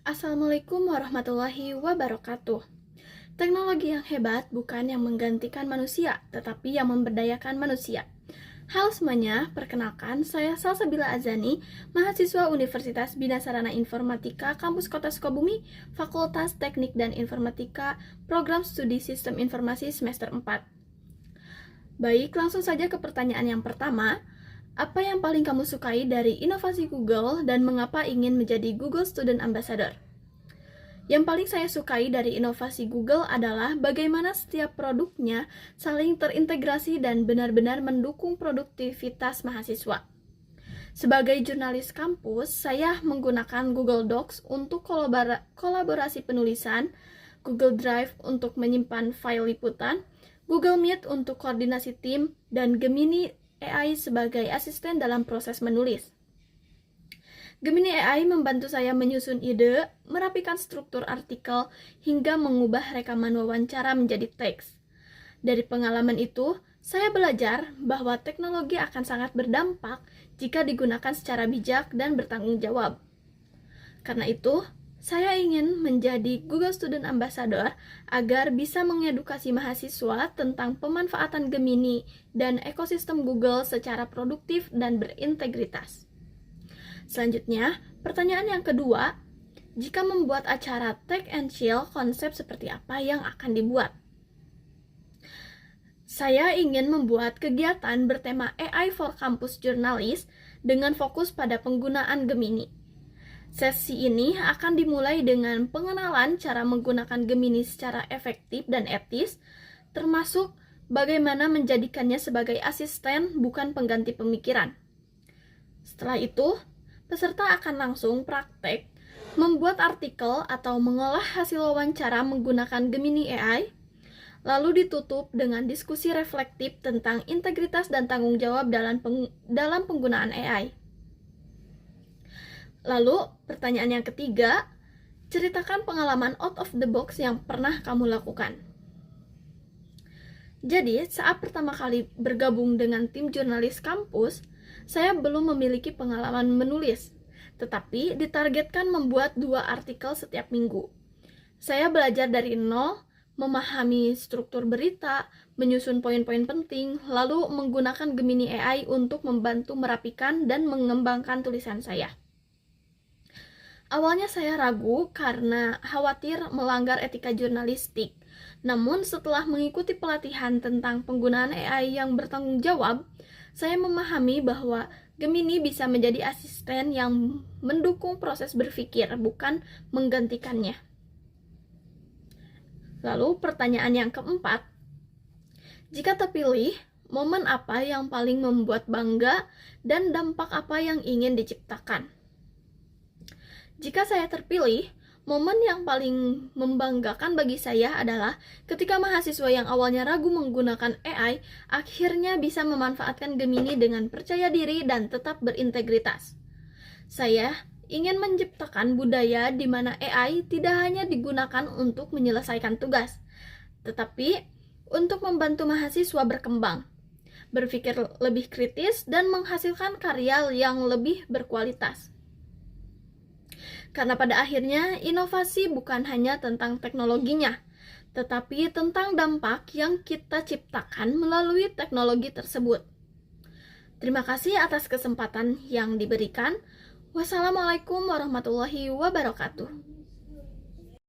Assalamualaikum warahmatullahi wabarakatuh. Teknologi yang hebat bukan yang menggantikan manusia, tetapi yang memberdayakan manusia. Halo semuanya, perkenalkan saya Salsabila Azani, mahasiswa Universitas Bina Sarana Informatika Kampus Kota Sukabumi, Fakultas Teknik dan Informatika, Program Studi Sistem Informasi semester 4. Baik, langsung saja ke pertanyaan yang pertama. Apa yang paling kamu sukai dari inovasi Google dan mengapa ingin menjadi Google Student Ambassador? Yang paling saya sukai dari inovasi Google adalah bagaimana setiap produknya saling terintegrasi dan benar-benar mendukung produktivitas mahasiswa. Sebagai jurnalis kampus, saya menggunakan Google Docs untuk kolaborasi penulisan, Google Drive untuk menyimpan file liputan, Google Meet untuk koordinasi tim, dan Gemini AI sebagai asisten dalam proses menulis. Gemini AI membantu saya menyusun ide, merapikan struktur artikel, hingga mengubah rekaman wawancara menjadi teks. Dari pengalaman itu, saya belajar bahwa teknologi akan sangat berdampak jika digunakan secara bijak dan bertanggung jawab. Karena itu, saya ingin menjadi Google Student Ambassador agar bisa mengedukasi mahasiswa tentang pemanfaatan Gemini dan ekosistem Google secara produktif dan berintegritas. Selanjutnya, pertanyaan yang kedua, jika membuat acara Tech and Chill, konsep seperti apa yang akan dibuat? Saya ingin membuat kegiatan bertema AI for Campus Jurnalis dengan fokus pada penggunaan Gemini. Sesi ini akan dimulai dengan pengenalan cara menggunakan Gemini secara efektif dan etis, termasuk bagaimana menjadikannya sebagai asisten bukan pengganti pemikiran. Setelah itu, peserta akan langsung praktek membuat artikel atau mengolah hasil wawancara menggunakan Gemini AI, lalu ditutup dengan diskusi reflektif tentang integritas dan tanggung jawab dalam penggunaan AI. Lalu, pertanyaan yang ketiga, ceritakan pengalaman out of the box yang pernah kamu lakukan. Jadi, saat pertama kali bergabung dengan tim jurnalis kampus, saya belum memiliki pengalaman menulis, tetapi ditargetkan membuat 2 artikel setiap minggu. Saya belajar dari nol, memahami struktur berita, menyusun poin-poin penting, lalu menggunakan Gemini AI untuk membantu merapikan dan mengembangkan tulisan saya. Awalnya saya ragu karena khawatir melanggar etika jurnalistik. Namun setelah mengikuti pelatihan tentang penggunaan AI yang bertanggung jawab, saya memahami bahwa Gemini bisa menjadi asisten yang mendukung proses berpikir, bukan menggantikannya. Lalu pertanyaan yang keempat, jika terpilih, momen apa yang paling membuat bangga dan dampak apa yang ingin diciptakan? Jika saya terpilih, momen yang paling membanggakan bagi saya adalah ketika mahasiswa yang awalnya ragu menggunakan AI akhirnya bisa memanfaatkan Gemini dengan percaya diri dan tetap berintegritas. Saya ingin menciptakan budaya di mana AI tidak hanya digunakan untuk menyelesaikan tugas, tetapi untuk membantu mahasiswa berkembang, berpikir lebih kritis, dan menghasilkan karya yang lebih berkualitas. Karena pada akhirnya, inovasi bukan hanya tentang teknologinya, tetapi tentang dampak yang kita ciptakan melalui teknologi tersebut. Terima kasih atas kesempatan yang diberikan. Wassalamualaikum warahmatullahi wabarakatuh.